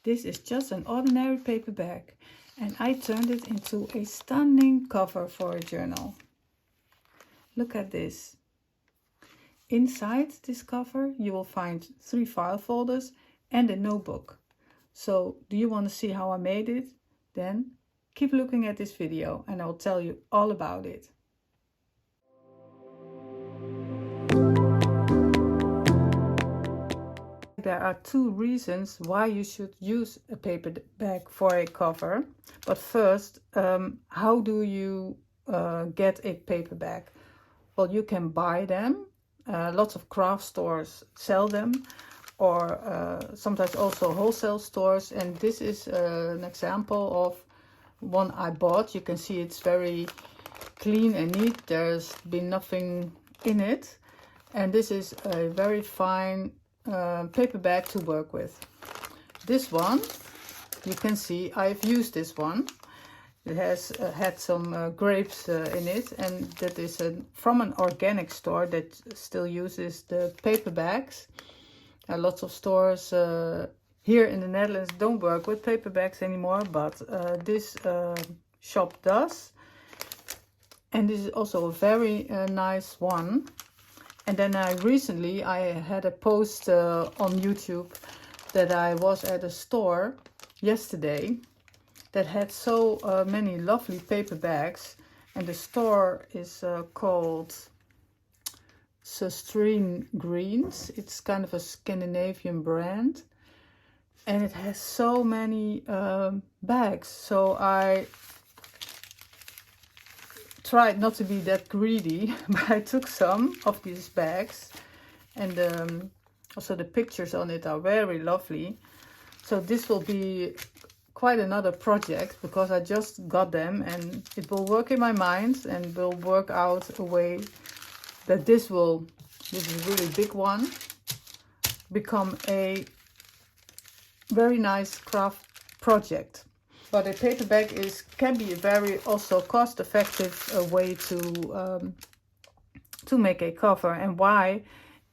This is just an ordinary paper bag, and I turned it into a stunning cover for a journal. Look at this. Inside this cover you will find 3 file folders and a notebook. So do you want to see how I made it? Then keep looking at this video and I'll tell you all about it. There are 2 reasons why you should use a paper bag for a cover. But first, how do you get a paper bag? Well, you can buy them. Lots of craft stores sell them, or sometimes also wholesale stores. And this is an example of one I bought. You can see it's very clean and neat. There's been nothing in it. And this is a very fine paper bag to work with. This one, you can see I've used this one. It has had some grapes in it, and that is from an organic store that still uses the paper bags. Lots of stores here in the Netherlands don't work with paper bags anymore, but this shop does. And this is also a very nice one. And then recently I had a post on YouTube that I was at a store yesterday that had so many lovely paper bags. And the store is called Specimen Greens. It's kind of a Scandinavian brand. And it has so many bags. So I tried not to be that greedy, but I took some of these bags, and also the pictures on it are very lovely. So this will be quite another project because I just got them, and it will work in my mind and will work out a way that this is a really big one, become a very nice craft project. But a paper bag can be a very also cost-effective way to make a cover. And why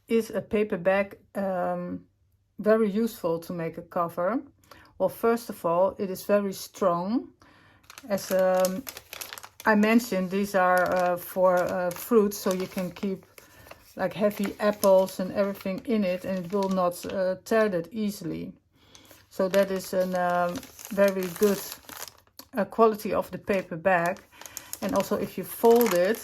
is a paper bag very useful to make a cover? Well, first of all, it is very strong. As I mentioned, these are for fruits, so you can keep like heavy apples and everything in it, and it will not tear that easily. So that is a very good quality of the paper bag. And also if you fold it,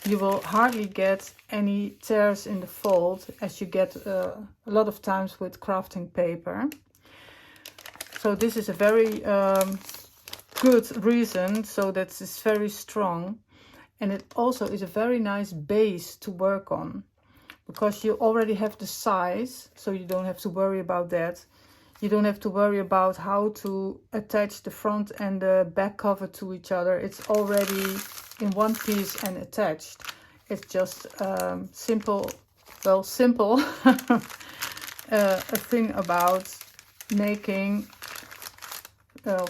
you will hardly get any tears in the fold, as you get a lot of times with crafting paper. So this is a very good reason, so that it's very strong. And it also is a very nice base to work on, because you already have the size, so you don't have to worry about that. You don't have to worry about how to attach the front and the back cover to each other. It's already in one piece and attached. It's just simple a thing about making,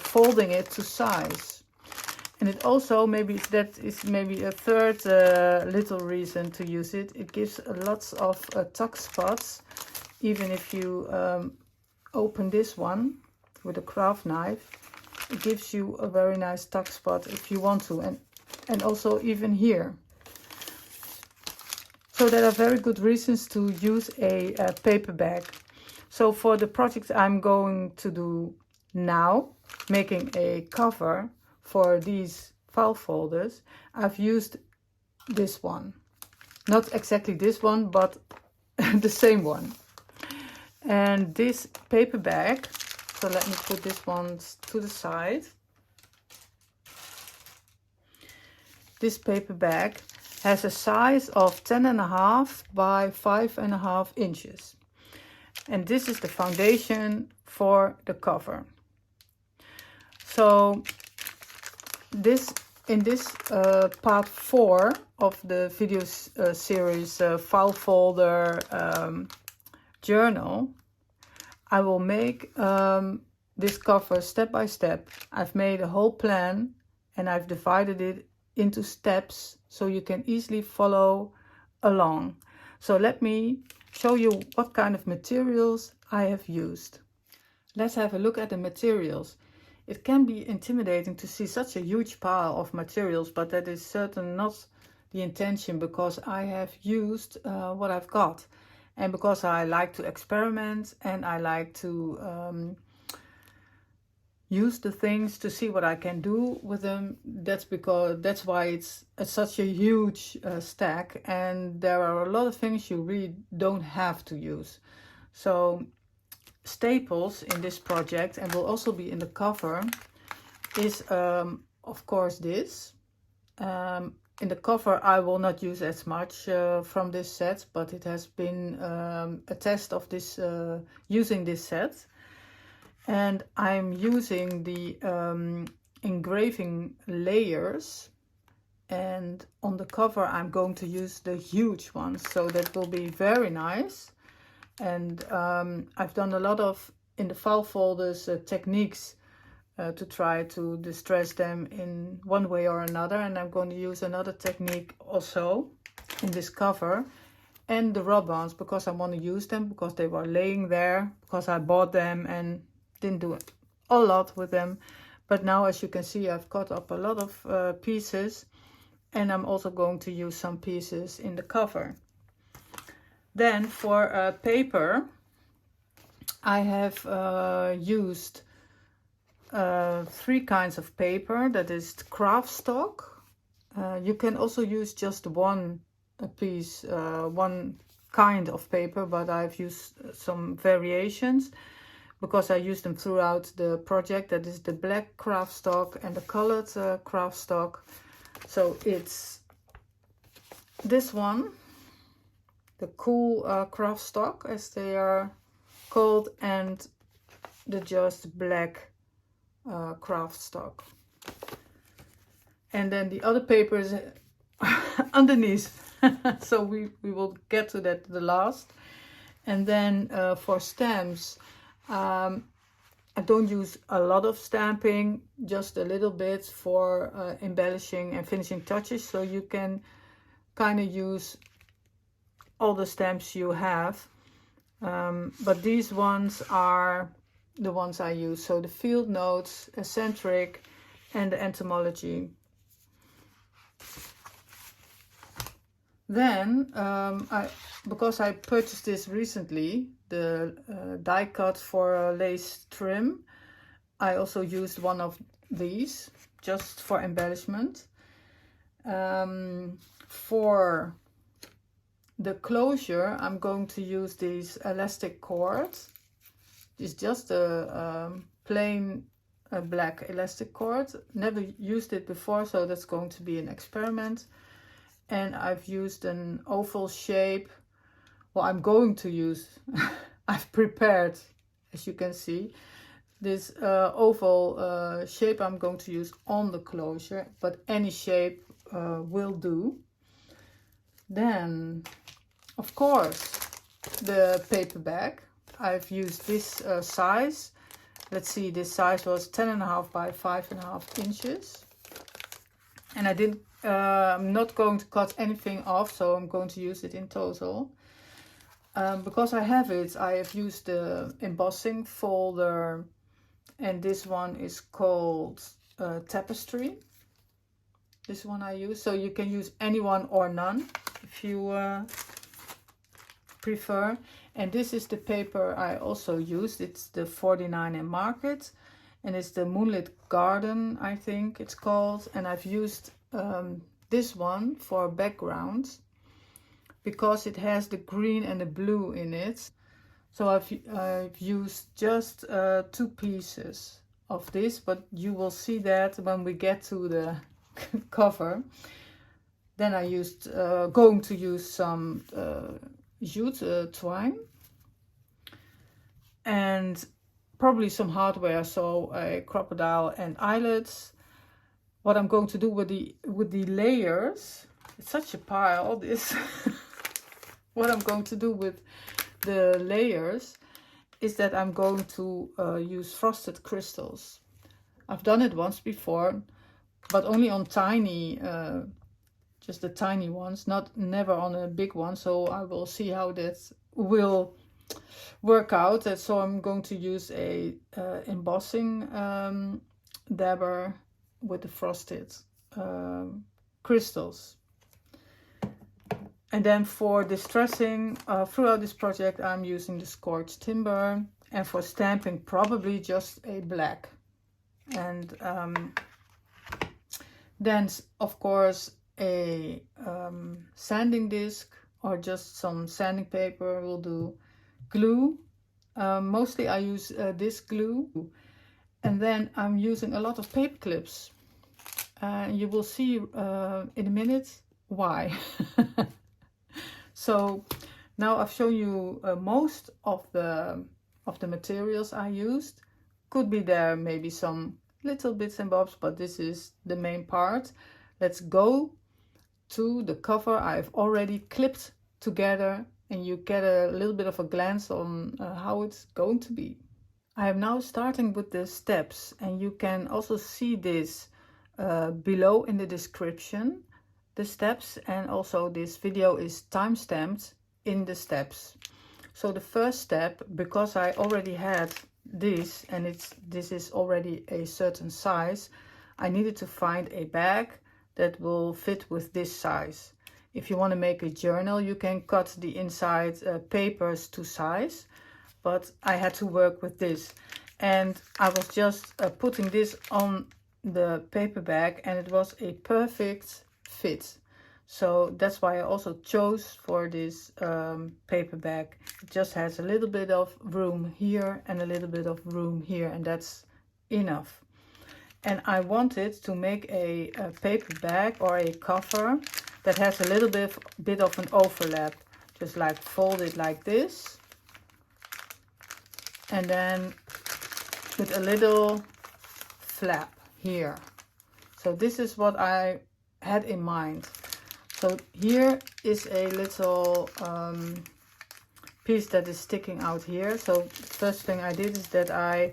folding it to size. And it also, that is maybe a third little reason to use it. It gives lots of tuck spots, even if you open this one with a craft knife. It gives you a very nice tuck spot if you want to, and also even here. So there are very good reasons to use a paper bag. So for the project I'm going to do now, making a cover for these file folders, I've used this one. Not exactly this one, but the same one. And this paper bag, so let me put this one to the side. This paper bag has a size of 10.5 by 5.5 inches. And this is the foundation for the cover. So in this part 4 of the video series file folder journal, I will make this cover step by step. I've made a whole plan and I've divided it into steps so you can easily follow along. So let me show you what kind of materials I have used. let's have a look at the materials. It can be intimidating to see such a huge pile of materials, but that is certainly not the intention, because I have used what I've got, and because I like to experiment and I like to use the things to see what I can do with them. That's why it's such a huge stack, and there are a lot of things you really don't have to use. So staples in this project, and will also be in the cover, is of course this. In the cover I will not use as much from this set, but it has been a test of this using this set. And I'm using the engraving layers, and on the cover I'm going to use the huge ones, so that will be very nice. And I've done a lot of, in the file folders, techniques to try to distress them in one way or another, and I'm going to use another technique also in this cover. And the rub-ons, because I want to use them, because they were laying there, because I bought them and didn't do a lot with them. But now, as you can see, I've cut up a lot of pieces, and I'm also going to use some pieces in the cover. Then for paper, I have used 3 kinds of paper. That is Kraft-Stock. You can also use just one piece, one kind of paper, but I've used some variations because I use them throughout the project. That is the black Kraft-Stock and the colored Kraft-Stock. So it's this one, the cool Kraft-Stock as they are called, and the just black Kraft-Stock. And then the other paper is underneath. So we will get to that the last. And then for stamps, I don't use a lot of stamping, just a little bit for embellishing and finishing touches. So you can kind of use all the stamps you have. But these ones are the ones I use. So the Field Notes, Eccentric, and the Entomology. Then, because I purchased this recently, the die cut for a lace trim, I also used one of these just for embellishment. For the closure, I'm going to use these elastic cords. It's just a plain black elastic cord. Never used it before, so that's going to be an experiment. And I've used an oval shape. Well, I'm going to use, I've prepared, as you can see, this oval shape I'm going to use on the closure, but any shape will do. Then, of course, the paper bag. I've used this size. Let's see, this size was 10.5 by 5.5 inches. And I didn't, I'm not going to cut anything off, so I'm going to use it in total. Because I have it, I have used the embossing folder, and this one is called Tapestry. This one I use, so you can use any one or none if you prefer. And this is the paper I also used. It's the 49 in Market, and it's the Moonlit Garden, I think it's called. And I've used this one for background because it has the green and the blue in it. So I've used just 2 pieces of this, but you will see that when we get to the cover. Then I used going to use some jute twine and probably some hardware, so a crocodile and eyelets. What I'm going to do with the layers, it's such a pile, this. What I'm going to do with the layers is that I'm going to use frosted crystals. I've done it once before, but only on tiny, just the tiny ones, never on a big one. So I will see how that will work out. So I'm going to use a embossing dabber with the frosted crystals. And then for distressing throughout this project, I'm using the Scorched timber, and for stamping probably just a black. And then of course a sanding disc or just some sanding paper will do. Glue, mostly I use this glue, and then I'm using a lot of paper clips. You will see in a minute why. So now I've shown you most of the materials I used. Could be there maybe some little bits and bobs, but this is the main part. Let's go to the cover I've already clipped together, and you get a little bit of a glance on how it's going to be. I am now starting with the steps, and you can also see this below in the description, the steps, and also this video is time-stamped in the steps. So the first step, because I already had this and this is already a certain size, I needed to find a bag that will fit with this size. If you want to make a journal, you can cut the inside papers to size, but I had to work with this, and I was just putting this on the paper bag, and it was a perfect fit. So that's why I also chose for this paper bag. It just has a little bit of room here and a little bit of room here, and that's enough. And I wanted to make a paper bag or a cover that has a little bit of an overlap. Just like fold it like this, and then with a little flap here. So this is what I had in mind. So here is a little piece that is sticking out here. So the first thing I did is that I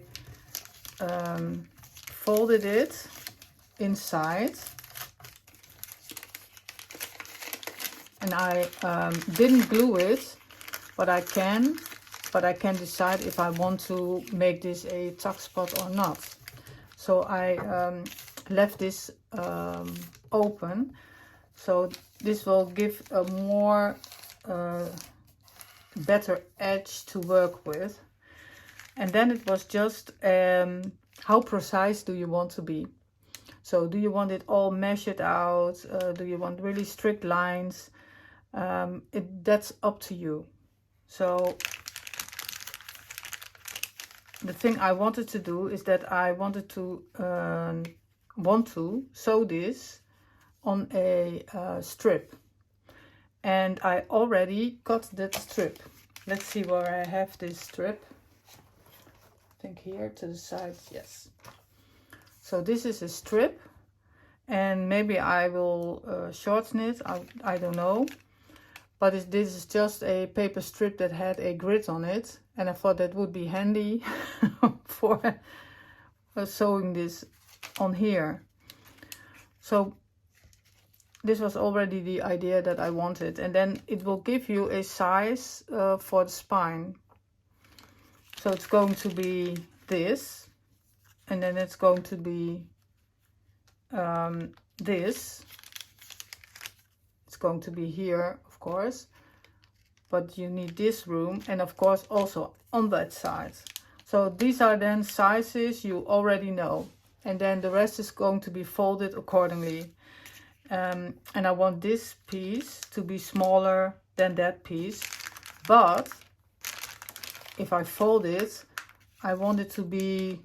folded it inside, and I didn't glue it, but I can decide if I want to make this a tuck spot or not. So I left this open, so this will give a more better edge to work with. And then it was just how precise do you want to be? So do you want it all measured out? Do you want really strict lines? That's up to you. So the thing I wanted to do is that I wanted to sew this on a strip, and I already cut that strip. Let's see where I have this strip. I think here to the side, yes. So this is a strip, and maybe I will shorten it, I don't know. But this is just a paper strip that had a grid on it, and I thought that would be handy for sewing this on here. So this was already the idea that I wanted, and then it will give you a size for the spine. So it's going to be this, and then it's going to be this. It's going to be here, of course, but you need this room, and of course also on that side. So these are then sizes you already know, and then the rest is going to be folded accordingly. And I want this piece to be smaller than that piece, but if I fold it, I want it to be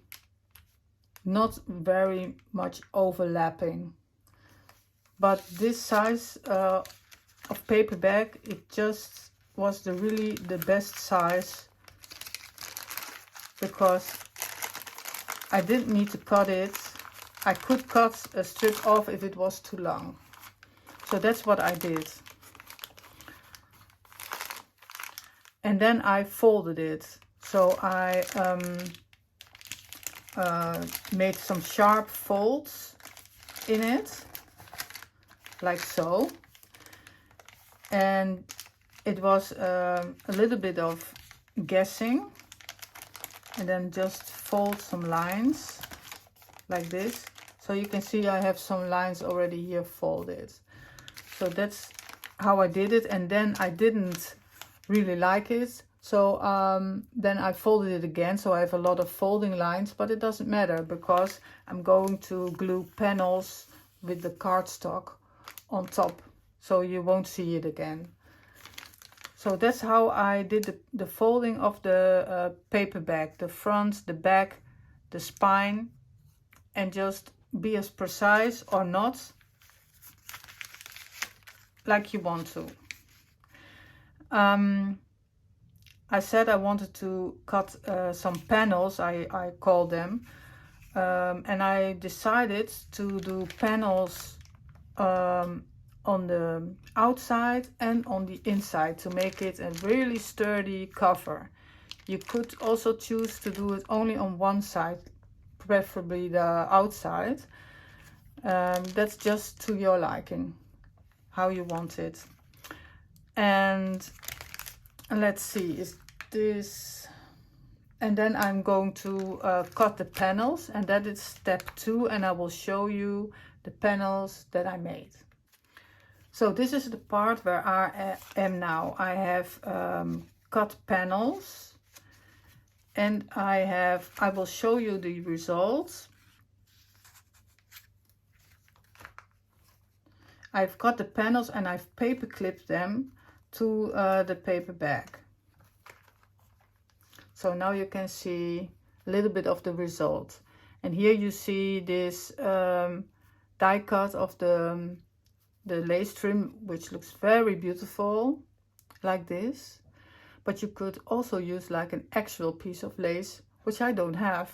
not very much overlapping. But this size of paper bag, it just was really the best size, because I didn't need to cut it. I could cut a strip off if it was too long. So that's what I did. And then I folded it. So I made some sharp folds in it, like so. And it was a little bit of guessing, and then just fold some lines like this. So you can see I have some lines already here folded. So that's how I did it, and then I didn't really like it. So then I folded it again, so I have a lot of folding lines, but it doesn't matter because I'm going to glue panels with the cardstock on top, so you won't see it again. So that's how I did the folding of the paper bag, the front, the back, the spine, and just be as precise or not like you want to. I said I wanted to cut some panels, I call them, and I decided to do panels on the outside and on the inside to make it a really sturdy cover. You could also choose to do it only on one side, preferably the outside. That's just to your liking, how you want it. And let's see, is this, and then I'm going to cut the panels, and that is step 2, and I will show you the panels that I made. So this is the part where I am now. I have cut panels, and I will show you the results. I've cut the panels and I've paper clipped them to the paper bag. So now you can see a little bit of the result. And here you see this die cut of the lace trim, which looks very beautiful, like this. But you could also use like an actual piece of lace, which I don't have.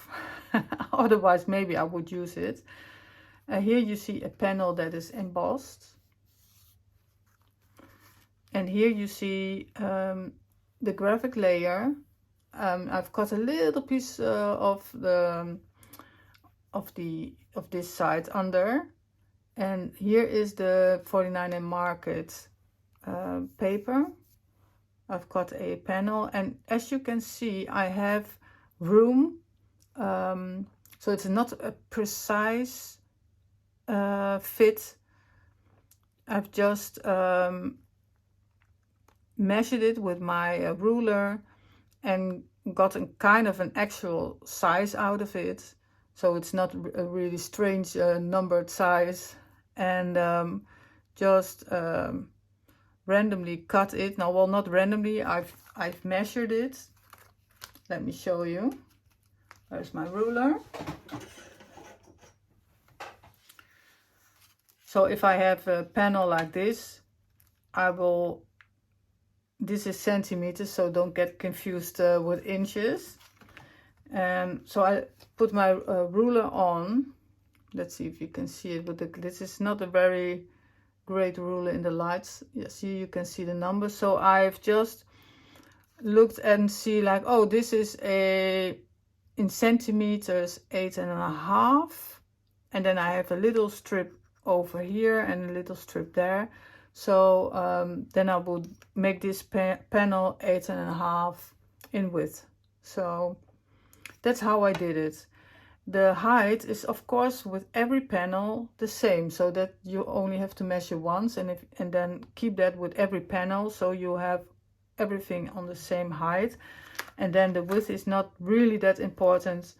Otherwise, maybe I would use it. Here you see a panel that is embossed. And here you see the graphic layer. I've cut a little piece of this side under, and here is the 49 Market paper. I've cut a panel, and as you can see, I have room, so it's not a precise fit. I've just measured it with my ruler and got a kind of an actual size out of it, so it's not a really strange numbered size, and just randomly cut it. Now, well, not randomly, I've measured it. Let me show you. There's my ruler. So if I have a panel like this, this is centimeters, so don't get confused with inches. So I put my ruler on. Let's see if you can see it, but this is not a very great ruler in the lights. Yes, here you can see the numbers. So I've just looked and see like, oh, this is in centimeters 8.5, and then I have a little strip over here and a little strip there. So then I would make this panel 8.5 in width. So that's how I did it. The height is, of course, with every panel the same, so that you only have to measure once, and then keep that with every panel, so you have everything on the same height. And then the width is not really that important,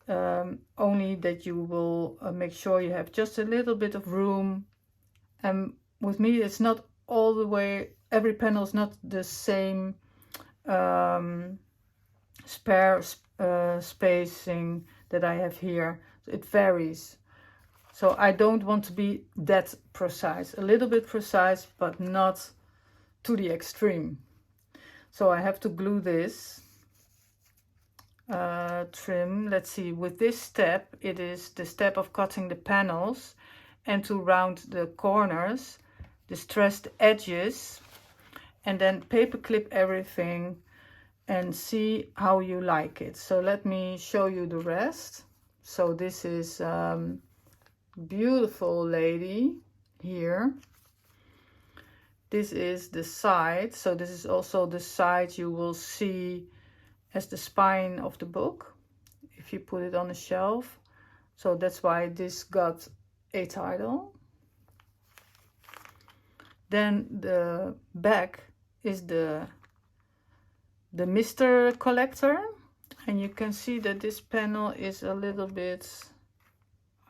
only that you will make sure you have just a little bit of room. And with me, it's not all the way, every panel is not the same spacing that I have here. It varies. So I don't want to be that precise. A little bit precise, but not to the extreme. So I have to glue this trim. Let's see, with this step, it is the step of cutting the panels and to round the corners, distress the edges, and then paper clip everything and see how you like it. So let me show you the rest. So this is beautiful lady here. This is the side. So this is also the side you will see as the spine of the book if you put it on a shelf. So that's why this got a title. Then the back is the Mr. Collector, and you can see that this panel is a little bit,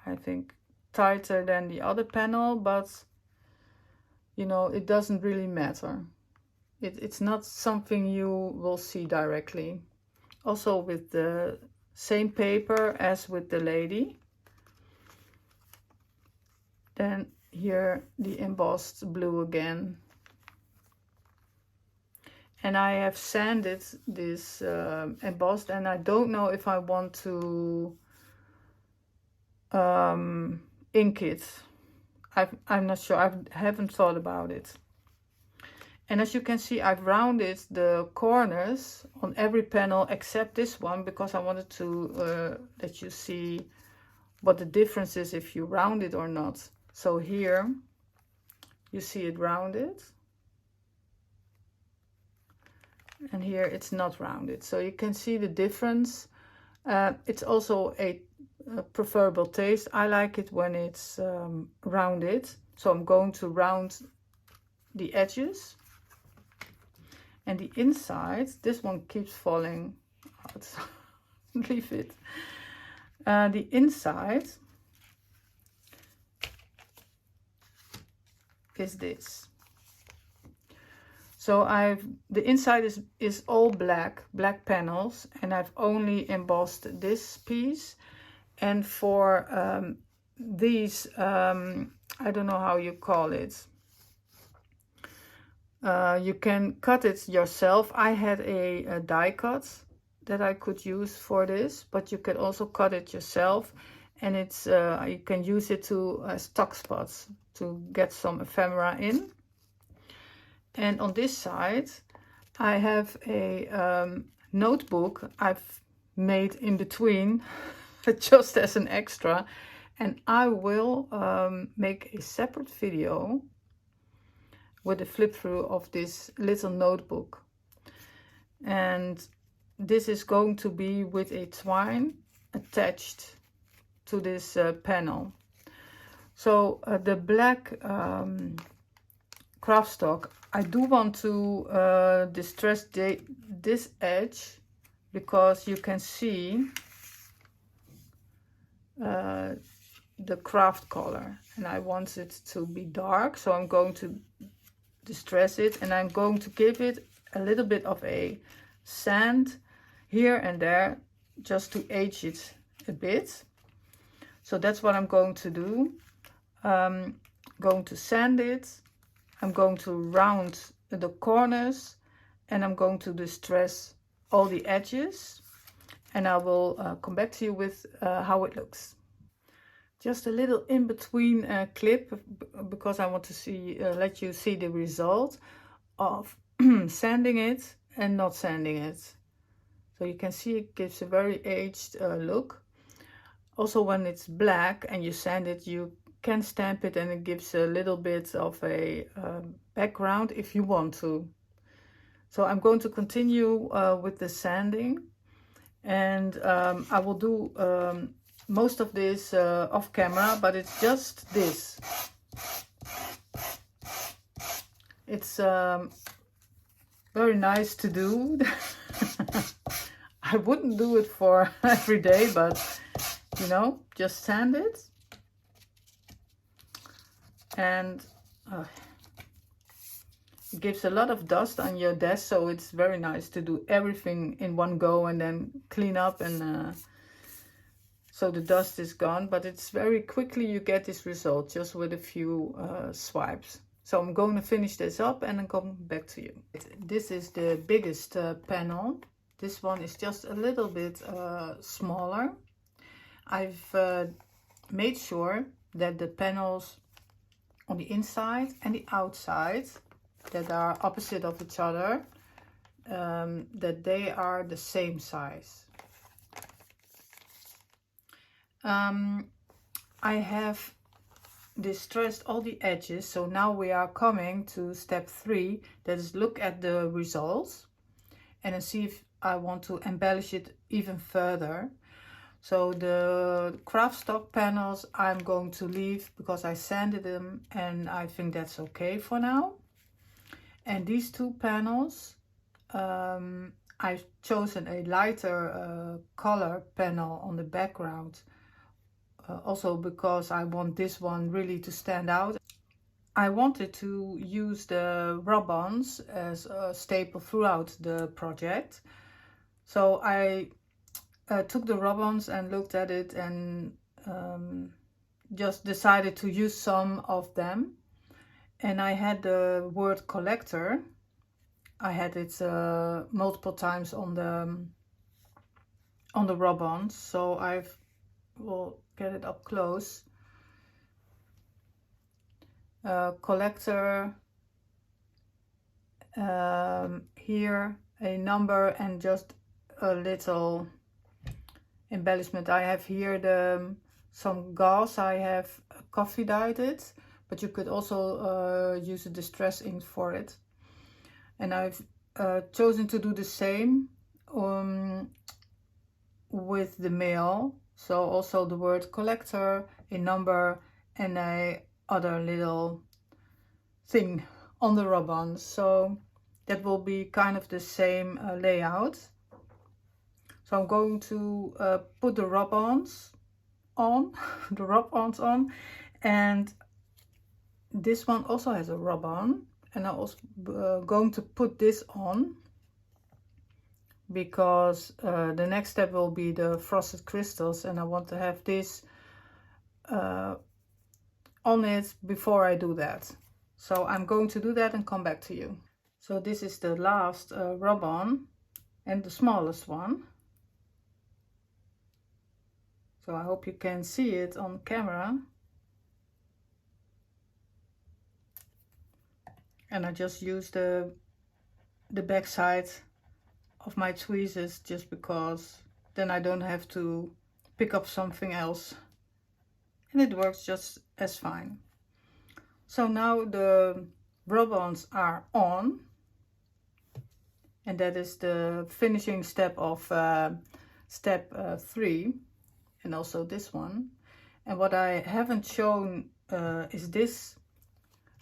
I think, tighter than the other panel, but you know, it doesn't really matter. It's not something you will see directly. Also with the same paper as with the lady. Then here the embossed blue again. And I have sanded this embossed, and I don't know if I want to ink it. I'm not sure. I haven't thought about it. And as you can see, I've rounded the corners on every panel except this one, because I wanted to let you see what the difference is if you round it or not. So here you see it rounded, and here it's not rounded. So you can see the difference. It's also a preferable taste. I like it when it's rounded. So I'm going to round the edges. And the inside, this one keeps falling out. Leave it. The inside is this. So the inside is all black panels, and I've only embossed this piece. And for these, I don't know how you call it. You can cut it yourself. I had a die cut that I could use for this, but you can also cut it yourself, and it's you can use it to stock spots to get some ephemera in. And on this side I have a notebook I've made in between just as an extra, and I will make a separate video with a flip through of this little notebook. And this is going to be with a twine attached to this panel. So the black Kraft-Stock, I do want to distress this edge, because you can see the craft color, and I want it to be dark, so I'm going to distress it, and I'm going to give it a little bit of a sand here and there just to age it a bit. So that's what I'm going to do. Going to sand it, I'm going to round the corners, and I'm going to distress all the edges, and I will come back to you with how it looks. Just a little in-between clip, because I want to see, let you see the result of sanding it and not sanding it. So you can see it gives a very aged look. Also, when it's black and you sand it, you can stamp it, and it gives a little bit of a background if you want to. So I'm going to continue with the sanding, and I will do most of this off camera, but it's just this. It's very nice to do. I wouldn't do it for every day, but you know, just sand it. And it gives a lot of dust on your desk, so it's very nice to do everything in one go and then clean up, and so the dust is gone. But it's very quickly you get this result just with a few swipes. So I'm going to finish this up and then come back to you. This is the biggest panel. This one is just a little bit smaller. I've made sure that the panels on the inside and the outside that are opposite of each other, that they are the same size. I have distressed all the edges, so now we are coming to step 3, that is look at the results and then see if I want to embellish it even further. So the Kraft-Stock panels I'm going to leave because I sanded them and I think that's okay for now. And these two panels, I've chosen a lighter color panel on the background. Also because I want this one really to stand out. I wanted to use the rub-ons as a staple throughout the project. So I took the rub-ons and looked at it and just decided to use some of them. And I had the word collector. I had it multiple times on the rub-ons, so I will get it up close. Collector, here a number and just a little embellishment. I have here some gauze. I have coffee dyed it, but you could also use a distress ink for it. And I've chosen to do the same with the male. So also the word collector, a number, and a other little thing on the rub-on. So that will be kind of the same layout. So I'm going to put the rub-ons on, and this one also has a rub-on, and I'm also going to put this on because the next step will be the frosted crystals, and I want to have this on it before I do that. So I'm going to do that and come back to you. So this is the last rub-on and the smallest one. So I hope you can see it on camera. And I just use the back side of my tweezers just because then I don't have to pick up something else. And it works just as fine. So now the rub-ons are on. And that is the finishing step of step 3. And also this one. And what I haven't shown is this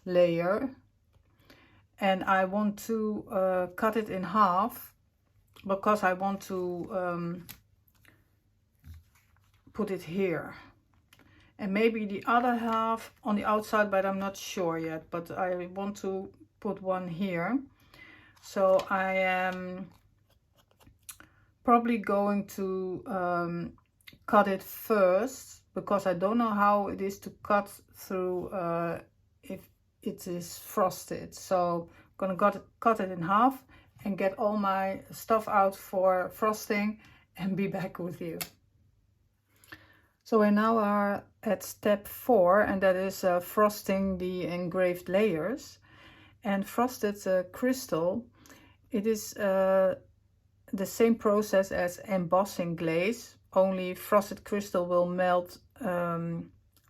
layer. And I want to cut it in half because I want to put it here. And maybe the other half on the outside, but I'm not sure yet. But I want to put one here. So I am probably going to cut it first because I don't know how it is to cut through if it is frosted. So I'm gonna cut it in half and get all my stuff out for frosting and be back with you. So we now are at step 4, and that is frosting the engraved layers. And frosted crystal, it is the same process as embossing glaze, only frosted crystal will melt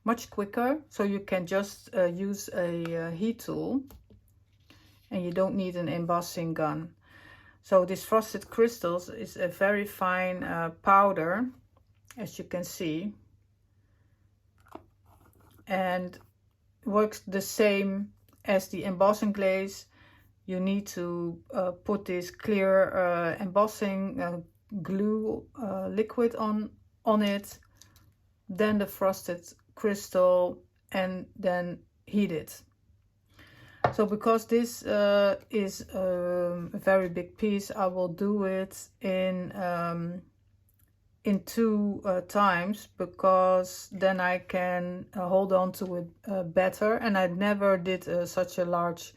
much quicker, so you can just use a heat tool and you don't need an embossing gun. So this frosted crystals is a very fine powder, as you can see, and works the same as the embossing glaze. You need to put this clear embossing glue liquid on it, then the frosted crystal, and then heat it. So because this is a very big piece, I will do it in 2 times, because then I can hold on to it better. And I never did such a large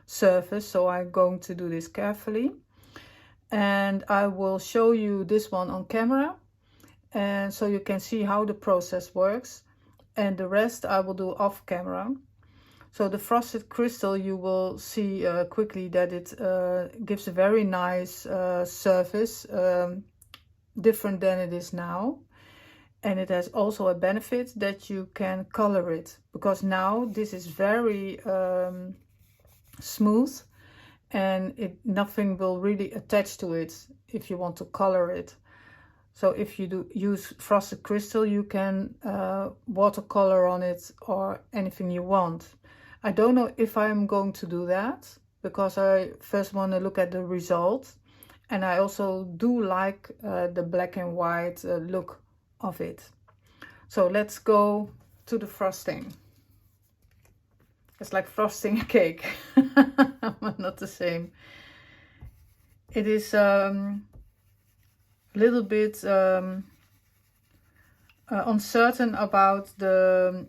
surface, so I'm going to do this carefully. And I will show you this one on camera, and so you can see how the process works, and the rest I will do off camera. So the frosted crystal, you will see quickly that it gives a very nice surface, different than it is now. And it has also a benefit that you can color it, because now this is very smooth, and nothing will really attach to it if you want to color it. So if you do use frosted crystal, you can watercolor on it or anything you want. I don't know if I'm going to do that, because I first want to look at the result. And I also do like the black and white look of it. So let's go to the frosting. It's like frosting a cake, but not the same. It is little bit uncertain about the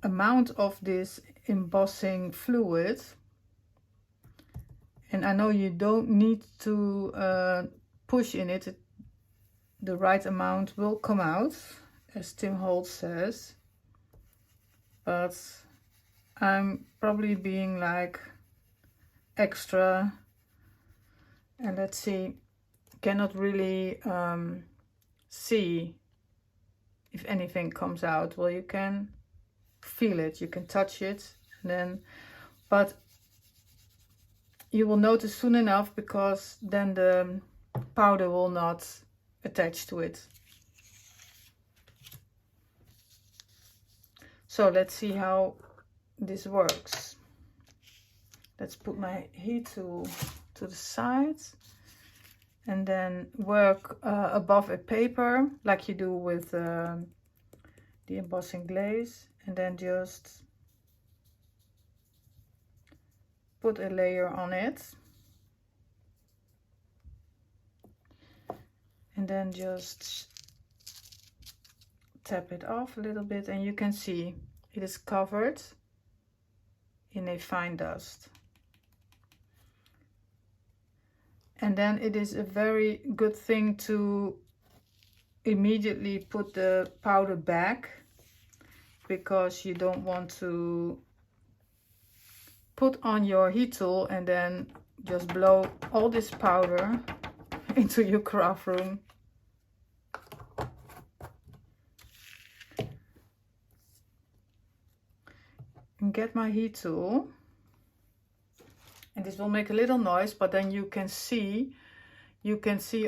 amount of this embossing fluid, and I know you don't need to push in it. The right amount will come out, as Tim Holtz says, but I'm probably being like extra. And let's see, cannot really see if anything comes out. Well, you can feel it, you can touch it, and then, but you will notice soon enough, because then the powder will not attach to it. So let's see how this works. Let's put my heat tool to the side and then work above a paper like you do with the embossing glaze, and then just put a layer on it, and then just tap it off a little bit, and you can see it is covered in a fine dust. And then it is a very good thing to immediately put the powder back, because you don't want to put on your heat tool and then just blow all this powder into your craft room. And get my heat tool, and this will make a little noise, but then you can see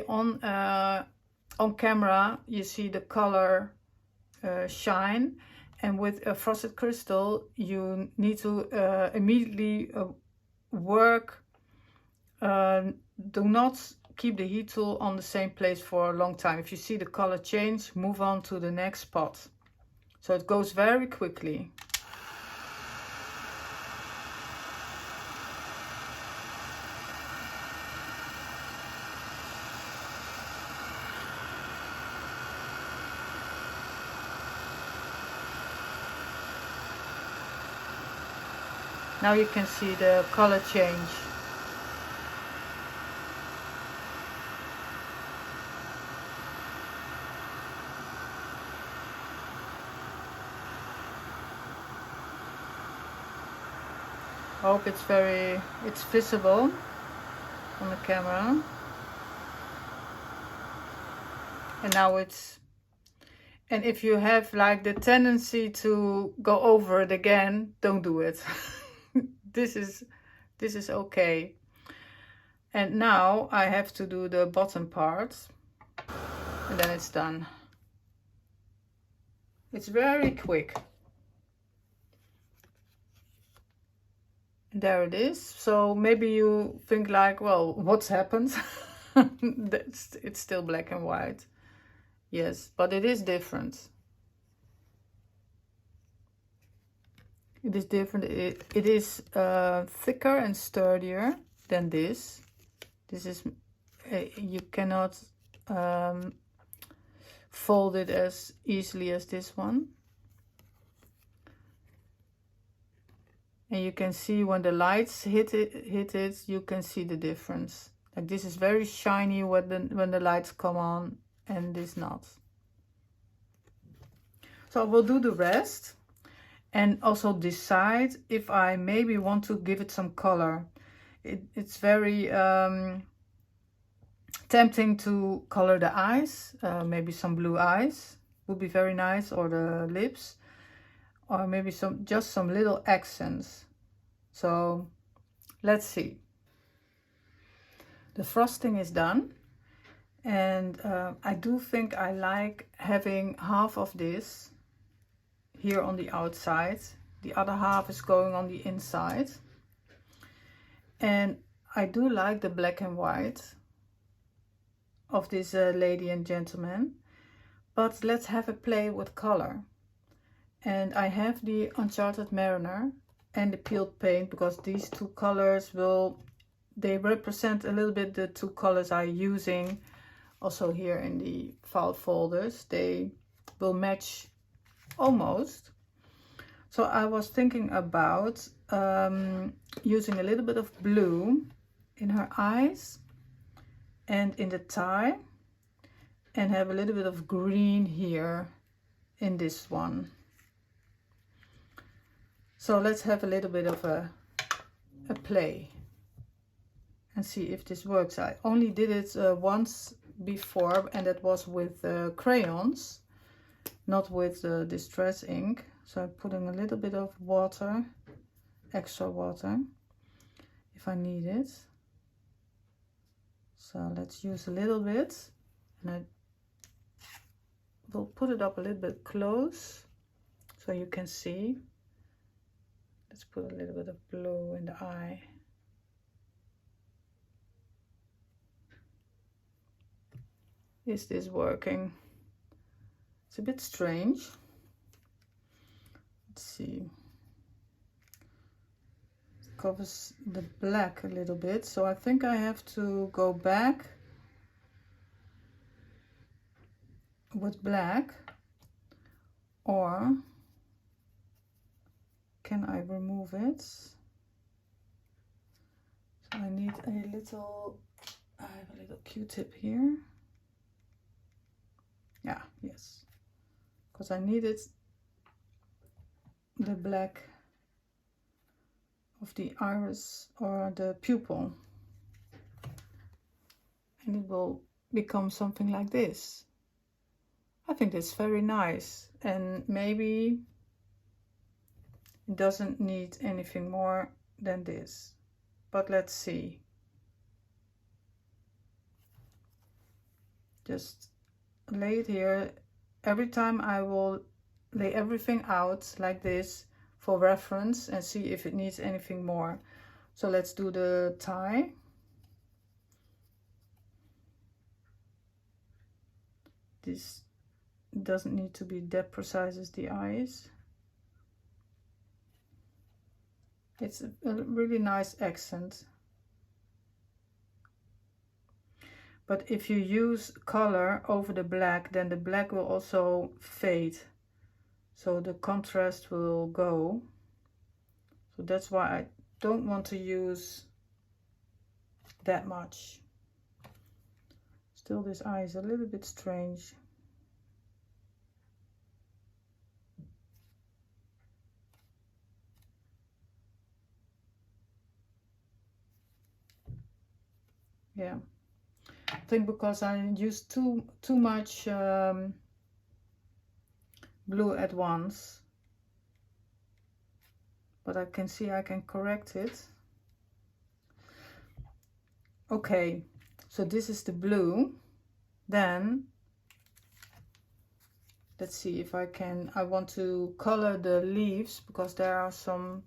on camera, you see the color shine. And with a frosted crystal, you need to immediately work. Do not keep the heat tool on the same place for a long time. If you see the color change, move on to the next spot. So it goes very quickly. Now you can see the color change. I hope it's visible on the camera. And now and if you have like the tendency to go over it again, don't do it. This is okay. And now I have to do the bottom part, and then it's done. It's very quick. And there it is. So maybe you think like, well, what's happened? It's still black and white. Yes, but it is different. It is different. It is thicker and sturdier than this. This is, you cannot fold it as easily as this one. And you can see when the lights hit it, you can see the difference. Like this is very shiny when the lights come on, and this not. So I will do the rest. And also decide if I maybe want to give it some color. It's very tempting to color the eyes. Maybe some blue eyes would be very nice, or the lips, or maybe just some little accents. So let's see. The frosting is done, and I do think I like having half of this here on the outside. The other half is going on the inside. And I do like the black and white of this lady and gentleman. But let's have a play with color. And I have the Unchartered Mariner and the peeled paint, because these two colors they represent a little bit the two colors I'm using also here in the file folders. They will match almost. So I was thinking about using a little bit of blue in her eyes and in the tie, and have a little bit of green here in this one. So let's have a little bit of a play and see if this works. I only did it once before, and that was with crayons, not with distress ink. So I'm putting a little bit of water, extra water, if I need it. So let's use a little bit, and I will put it up a little bit close so you can see. Let's put a little bit of blue in the eye. Is this working? It's a bit strange. Let's see. It covers the black a little bit, so I think I have to go back with black, or can I remove it? So I need a little, I have a little Q-tip here. Yeah, yes, because I needed the black of the iris or the pupil, and it will become something like this. I think that's very nice, and maybe it doesn't need anything more than this, but let's see. Just lay it here. Every time I will lay everything out like this for reference and see if it needs anything more. So let's do the tie. This doesn't need to be that precise as the eyes. It's a really nice accent. But if you use color over the black, then the black will also fade. So the contrast will go. So that's why I don't want to use that much. Still, this eye is a little bit strange. Yeah, I think because I used too much blue at once, but I can see I can correct it. Okay, so this is the blue. Then let's see if I can, I want to color the leaves, because there are some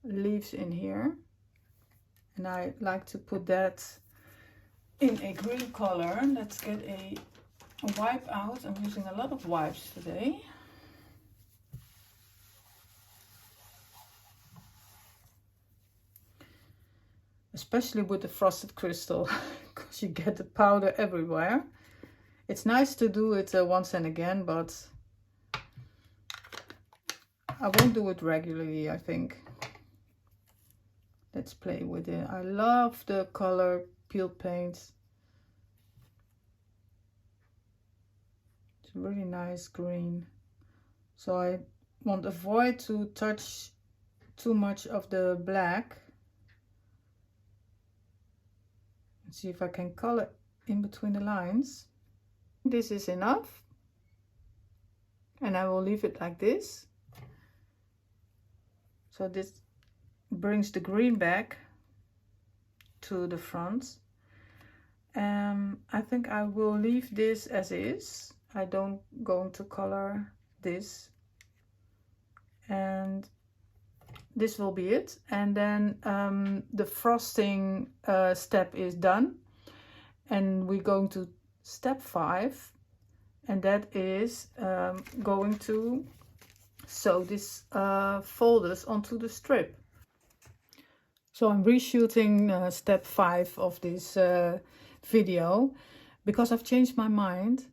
leaves in here, and I like to put that in a green color. Let's get a wipe out. I'm using a lot of wipes today. Especially with the frosted crystal, because you get the powder everywhere. It's nice to do it once and again, but I won't do it regularly, I think. Let's play with it. I love the color peeled paint. It's a really nice green. So I won't avoid to touch too much of the black. Let's see if I can color in between the lines. This is enough, and I will leave it like this. So this brings the green back to the front, I think I will leave this as is. I don't going to color this, and this will be it. And then the frosting step is done, and we're going to step 5, and that is going to sew this folders onto the strip. So I'm reshooting step 5 of this video because I've changed my mind.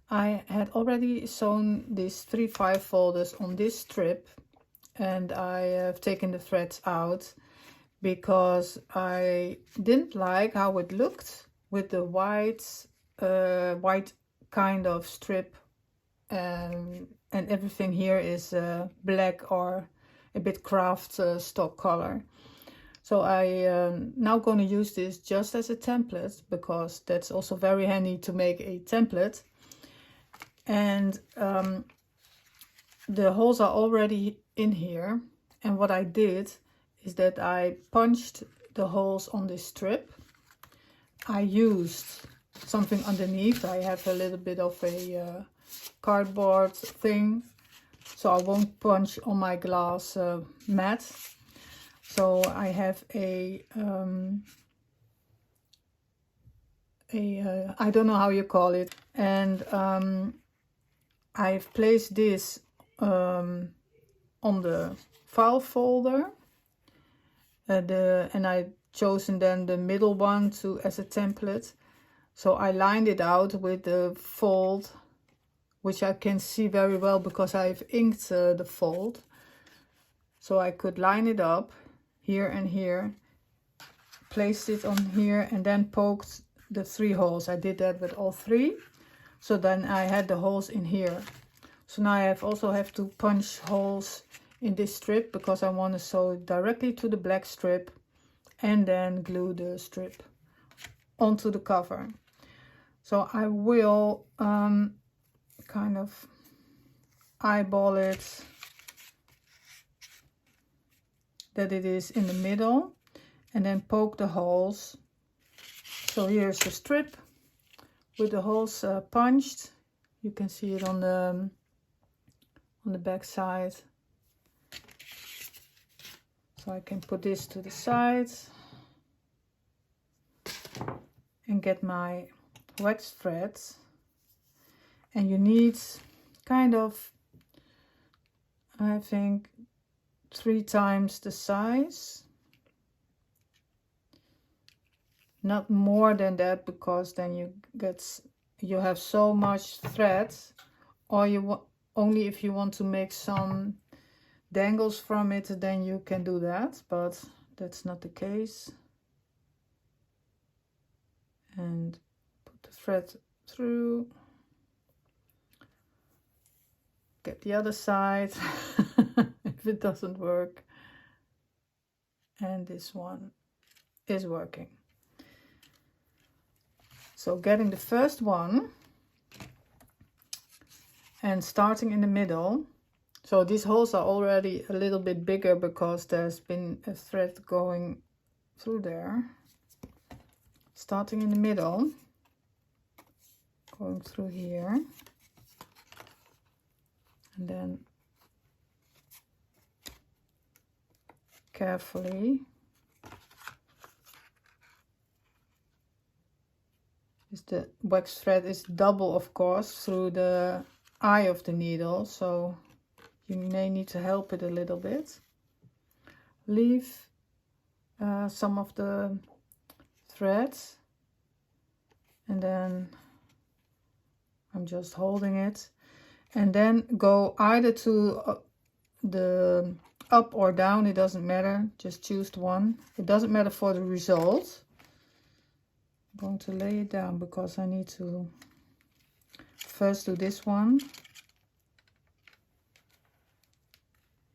I had already sewn these 3/5 folders on this strip, and I have taken the threads out because I didn't like how it looked with the white kind of strip, and everything here is black or a bit Kraft-Stock color. So I now going to use this just as a template, because that's also very handy to make a template. And the holes are already in here, and what I did is that I punched the holes on this strip. I used something underneath. I have a little bit of a cardboard thing, so I won't punch on my glass mat. So I have a I don't know how you call it, and I've placed this on the file folder, and I've chosen then the middle one as a template. So I lined it out with the fold, which I can see very well because I've inked the fold. So I could line it up here and here, placed it on here, and then poked the 3 holes. I did that with all 3. So then I had the holes in here. So now I also have to punch holes in this strip because I want to sew it directly to the black strip and then glue the strip onto the cover. So I will kind of eyeball it that it is in the middle, and then poke the holes. So here's the strip with the holes punched. You can see it on the back side. So I can put this to the side and get my wax threads. And you need kind of, I think, 3 times the size. Not more than that, because then you have so much thread, or only if you want to make some dangles from it, then you can do that, but that's not the case. And put the thread through, get the other side if it doesn't work, and this one is working. So getting the first one and starting in the middle. So these holes are already a little bit bigger because there's been a thread going through there. Starting in the middle, going through here, and then carefully the wax thread is double, of course, through the eye of the needle, so you may need to help it a little bit. Leave some of the threads, and then I'm just holding it, and then go either to the up or down, it doesn't matter, just choose one. It doesn't matter for the result. I'm going to lay it down because I need to first do this one.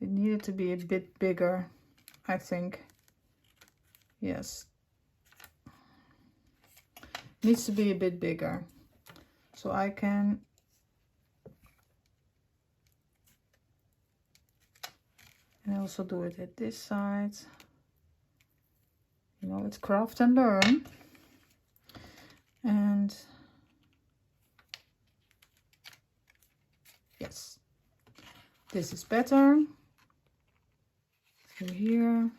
It needed to be a bit bigger, I think. Yes, it needs to be a bit bigger, so I can and also do it at this side. You know, it's craft and learn. And yes, this is better. Through here.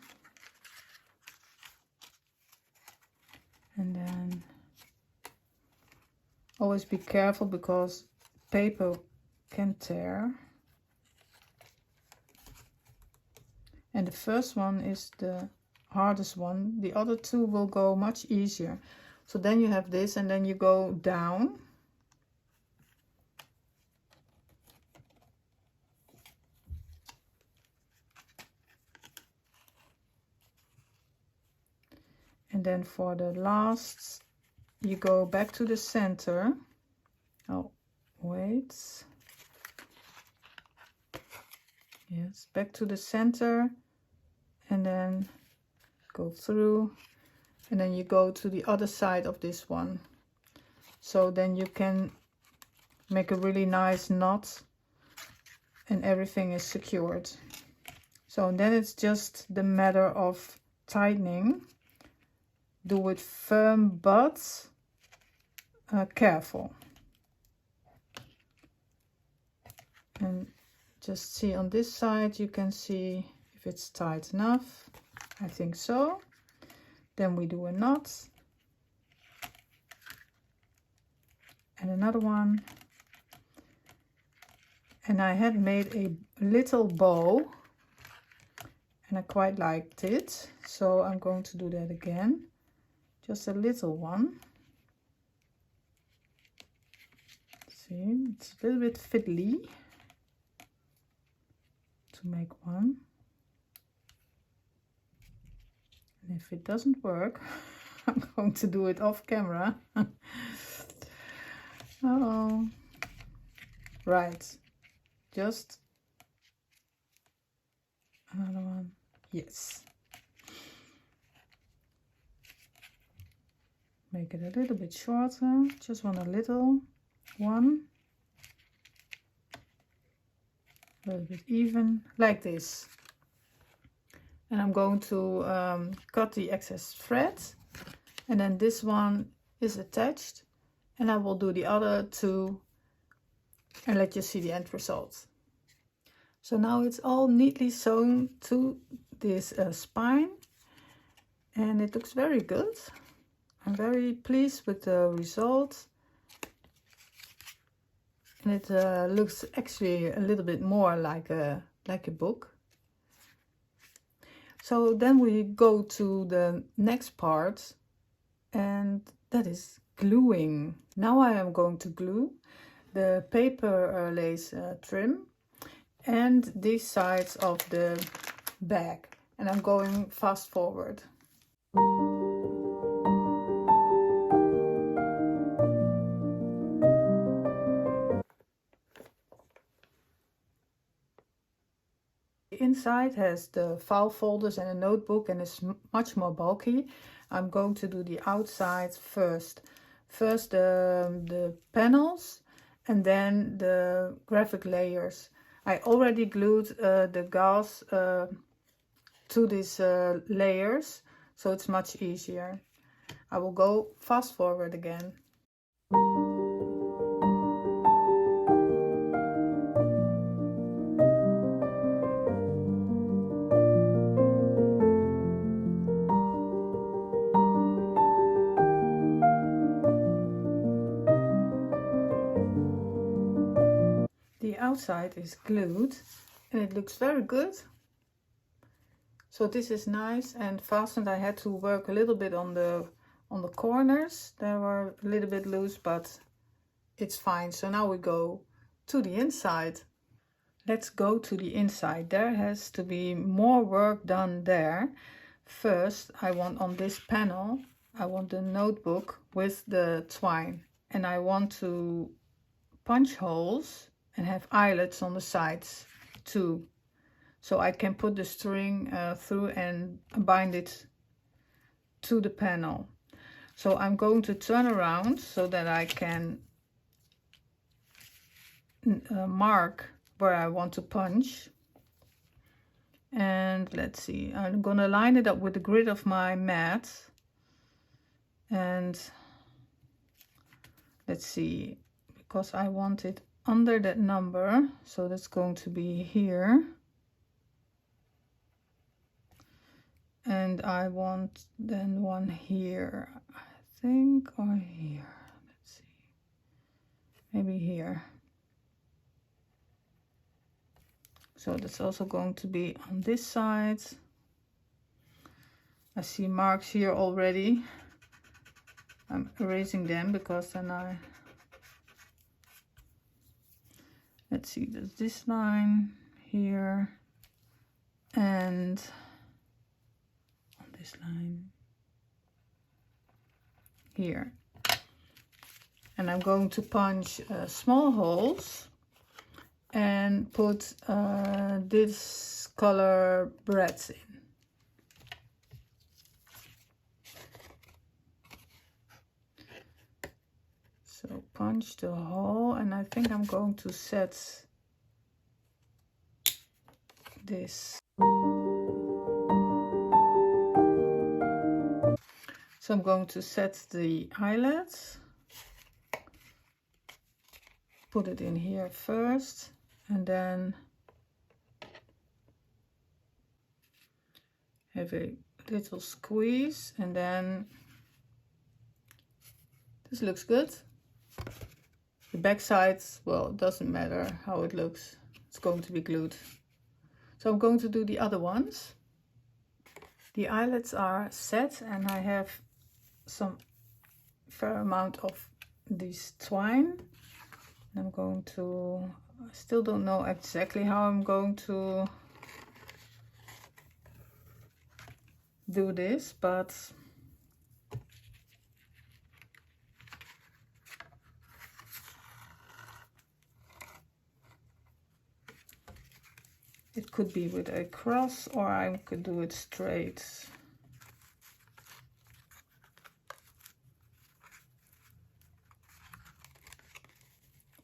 And then always be careful because paper can tear. And the first one is the hardest one. The other two will go much easier. So then you have this, and then you go down. And then for the last, you go back to the center. Oh, wait. Yes, back to the center, and then go through, and then you go to the other side of this one. So then you can make a really nice knot and everything is secured. So then it's just the matter of tightening. Do it firm but careful. And just see on this side, you can see if it's tight enough. I think so. Then we do a knot. And another one. And I had made a little bow. And I quite liked it. So I'm going to do that again. Just a little one. See, it's a little bit fiddly to make one. And if it doesn't work, I'm going to do it off camera. Uh-oh. Right, just another one. Yes. Make it a little bit shorter. Just want a little one. A little bit even, like this. And I'm going to cut the excess thread. And then this one is attached. And I will do the other two and let you see the end result. So now it's all neatly sewn to this spine. And it looks very good. I'm very pleased with the result. And it looks actually a little bit more like a book. So then we go to the next part, and that is gluing. Now I am going to glue the paper lace trim and these sides of the bag, and I'm going fast forward. The inside has the file folders and a notebook and is much more bulky. I'm going to do the outside first. First the panels and then the graphic layers. I already glued the gauze to these layers, so it's much easier. I will go fast forward again. The outside is glued and it looks very good. So this is nice and fastened. I had to work a little bit on the corners. They were a little bit loose, but it's fine. So now we go to the inside. Let's go to the inside. There has to be more work done there. First, I want on this panel, I want the notebook with the twine, and I want to punch holes and have eyelets on the sides too, so I can put the string through and bind it to the panel. So I'm going to turn around so that I can mark where I want to punch. And let's see, I'm gonna line it up with the grid of my mat, and let's see, because I want it under that number, so that's going to be here. And I want then one here, I think, or here. Let's see, maybe here. So that's also going to be on this side. I see marks here already. I'm erasing them because then let's see, there's this line here and on this line here. And I'm going to punch small holes and put this color breadth in. So punch the hole, and I think I'm going to set this. So I'm going to set the eyelets, put it in here first, and then have a little squeeze, and then this looks good. The back sides, well, it doesn't matter how it looks, it's going to be glued. So I'm going to do the other ones. The eyelets are set, and I have some fair amount of this twine. I'm going to, I still don't know exactly how I'm going to do this, but it could be with a cross, or I could do it straight.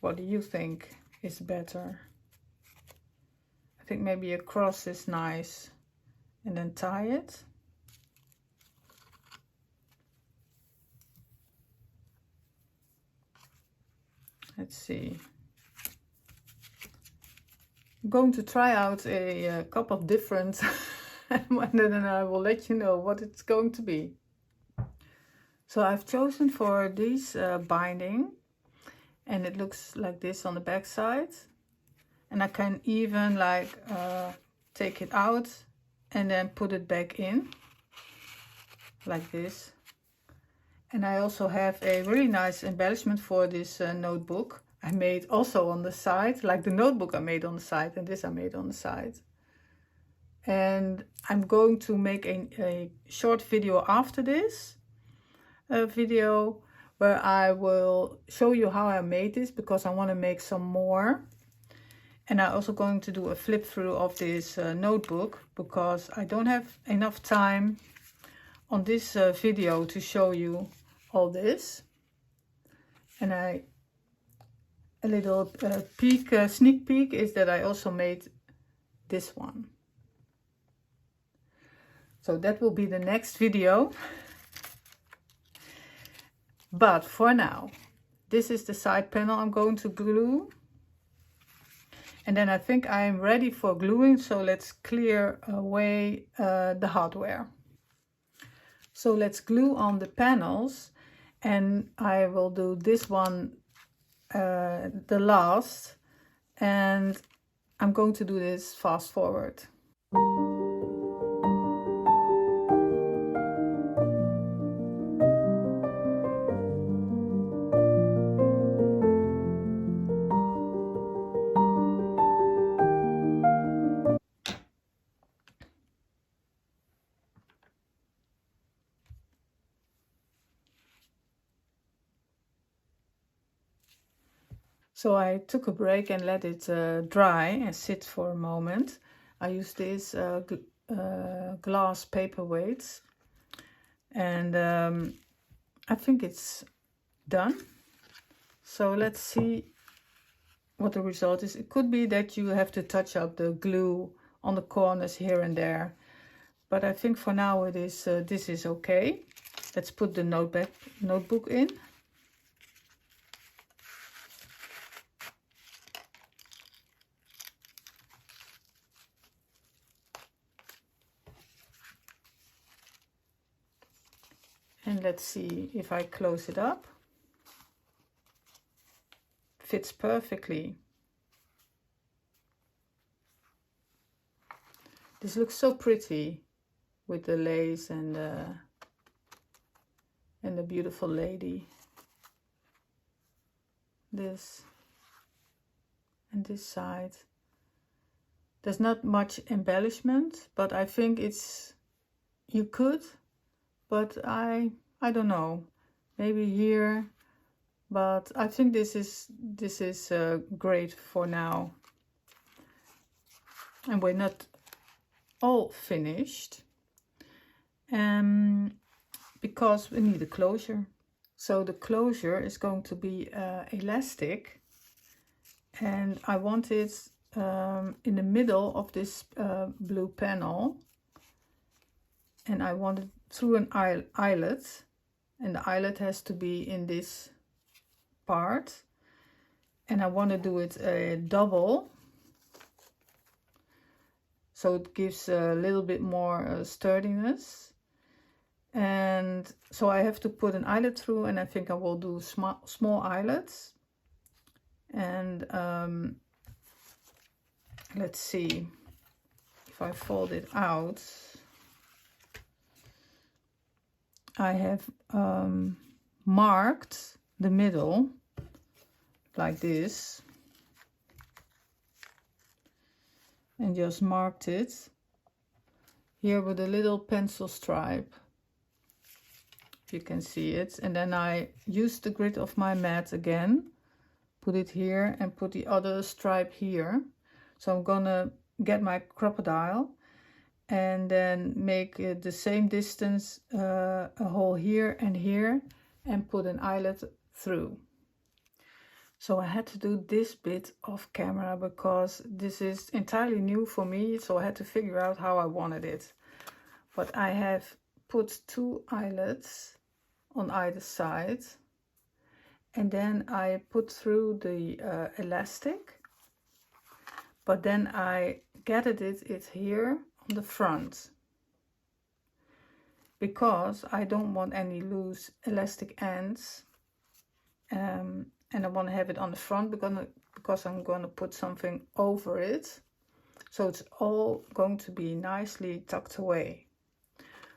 What do you think is better? I think maybe a cross is nice, and then tie it. Let's see. I'm going to try out a couple of different and then I will let you know what it's going to be. So I've chosen for this binding, and it looks like this on the back side, and I can even like take it out and then put it back in like this. And I also have a really nice embellishment for this notebook I made also on the side, like the notebook I made on the side, and this I made on the side. And I'm going to make a short video after this video where I will show you how I made this, because I want to make some more. And I'm also going to do a flip through of this notebook, because I don't have enough time on this video to show you all this. And a little sneak peek is that I also made this one. So that will be the next video. But for now, this is the side panel I'm going to glue. And then I think I am ready for gluing, so let's clear away the hardware. So let's glue on the panels, and I will do this one the last, and I'm going to do this fast forward. So I took a break and let it dry and sit for a moment. I used these glass paperweights, and I think it's done. So let's see what the result is. It could be that you have to touch up the glue on the corners here and there, but I think for now it is. This is okay. Let's put the notebook in. And let's see if I close it up. Fits perfectly. This looks so pretty with the lace and the beautiful lady. This and this side. There's not much embellishment, but I think it's, you could, but I don't know, maybe here, but I think this is great for now. And we're not all finished, because we need a closure. So the closure is going to be elastic, and I want it in the middle of this blue panel, and I want it through an eyelet, and the eyelet has to be in this part, and I want to do it a double, so it gives a little bit more sturdiness. And so I have to put an eyelet through, and I think I will do small eyelets. And let's see if I fold it out. I have marked the middle like this, and just marked it here with a little pencil stripe, if you can see it. And then I used the grid of my mat again, put it here and put the other stripe here. So I'm gonna get my crocodile and then make the same distance, a hole here, and put an eyelet through. So I had to do this bit off camera because this is entirely new for me, so I had to figure out how I wanted it. But I have put 2 eyelets on either side, and then I put through the elastic, but then I gathered it here on the front, because I don't want any loose elastic ends, and I want to have it on the front because I'm going to put something over it, so it's all going to be nicely tucked away.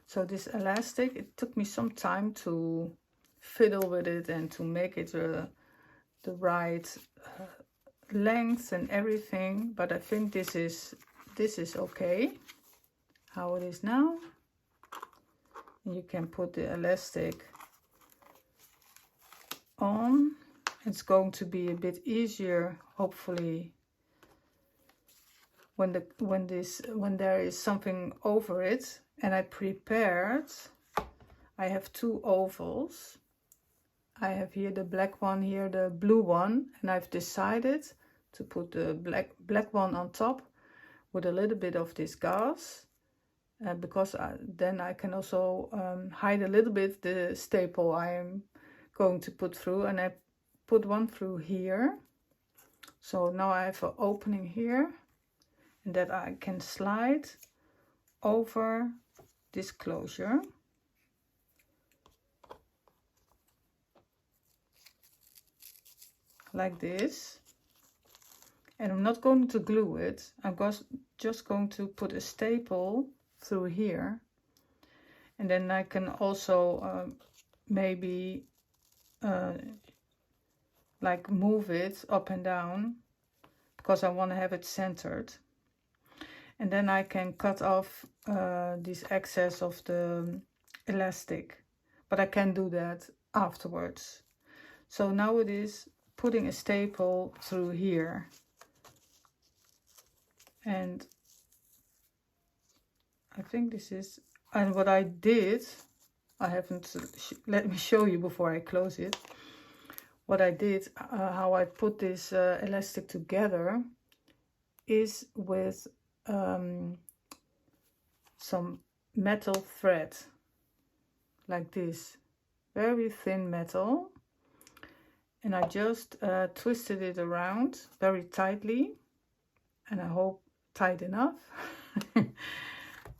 So this elastic, it took me some time to fiddle with it and to make it the right length and everything, but I think this is okay how it is now. And you can put the elastic on. It's going to be a bit easier, hopefully, when there is something over it. And I prepared, I have 2 ovals. I have here the black one, here the blue one, and I've decided to put the black one on top with a little bit of this gauze, because then I can also hide a little bit the staple I am going to put through. And I put one through here, so now I have an opening here, and that I can slide over this closure like this. And I'm not going to glue it, I'm just going to put a staple through here, and then I can also maybe like move it up and down, because I want to have it centered. And then I can cut off this excess of the elastic, but I can do that afterwards. So now it is putting a staple through here, and I think this is, and what I did, I haven't, let me show you before I close it. What I did, how I put this elastic together, is with some metal thread like this, very thin metal, and I just twisted it around very tightly, and I hope tight enough.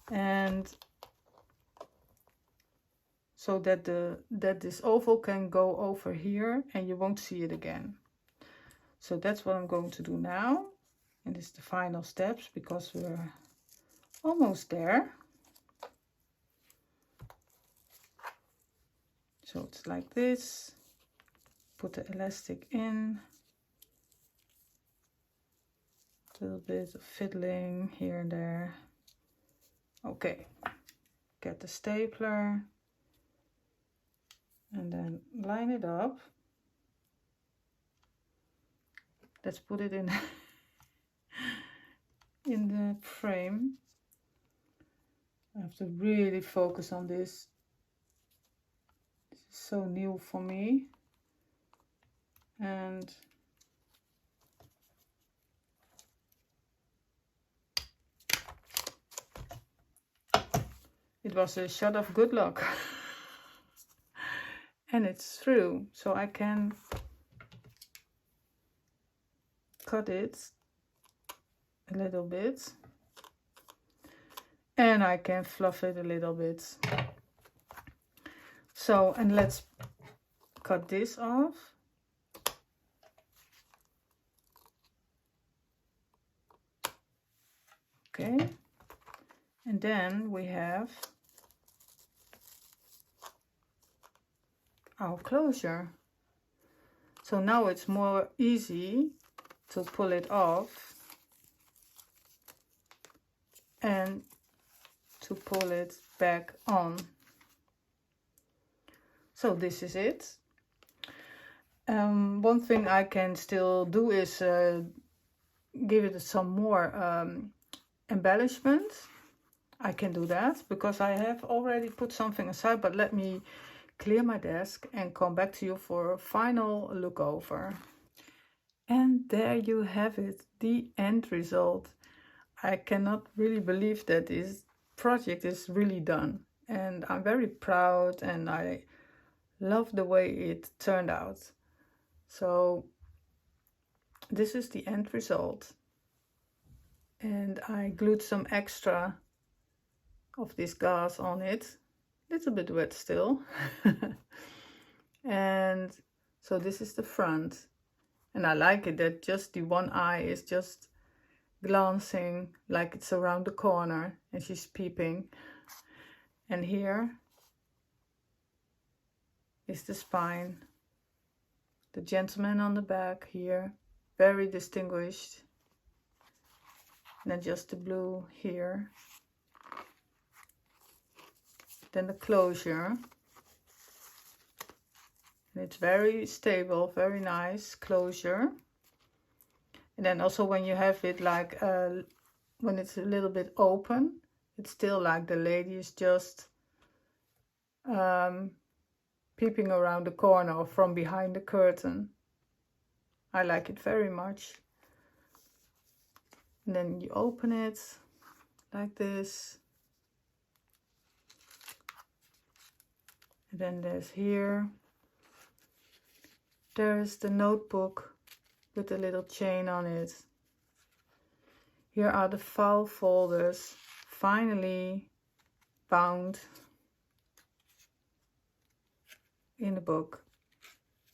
And so that this oval can go over here and you won't see it again. So that's what I'm going to do now, and this is the final steps because we're almost there. So it's like this. Put the elastic in. A little bit of fiddling here and there. Okay, get the stapler and then line it up. Let's put it in in the frame. I have to really focus on this. This is so new for me. And it was a shot of good luck. And it's through, so I can cut it a little bit. And I can fluff it a little bit. So, and let's cut this off. Okay. And then we have our closure. So now it's more easy to pull it off and to pull it back on. So this is it. One thing I can still do is give it some more embellishment. I can do that because I have already put something aside, but let me clear my desk and come back to you for a final look over. And there you have it, the end result. I cannot really believe that this project is really done, and I'm very proud and I love the way it turned out. So this is the end result, and I glued some extra of this glass on it, a little bit wet still. And so this is the front, and I like it that just the one eye is just glancing like it's around the corner and she's peeping. And here is the spine, the gentleman on the back here, very distinguished, and then just the blue here. Then the closure, and it's very stable, very nice closure. And then also when you have it like when it's a little bit open, it's still like the lady is just peeping around the corner or from behind the curtain. I like it very much. And then you open it like this. And then there's here. There's the notebook with a little chain on it. Here are the file folders, finally bound in the book.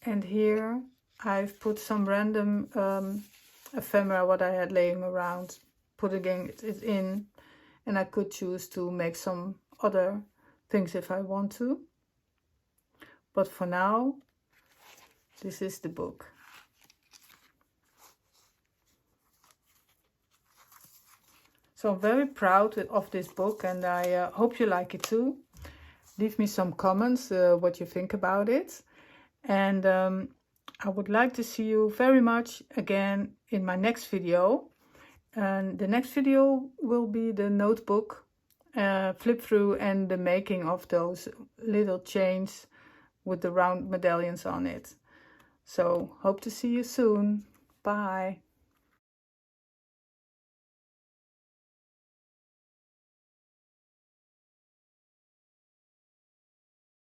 And here I've put some random ephemera what I had laying around, putting it in, and I could choose to make some other things if I want to. But for now, this is the book. So I'm very proud of this book, and I hope you like it too. Leave me some comments what you think about it. And I would like to see you very much again in my next video. And the next video will be the notebook flip through and the making of those little chains with the round medallions on it. So hope to see you soon. Bye.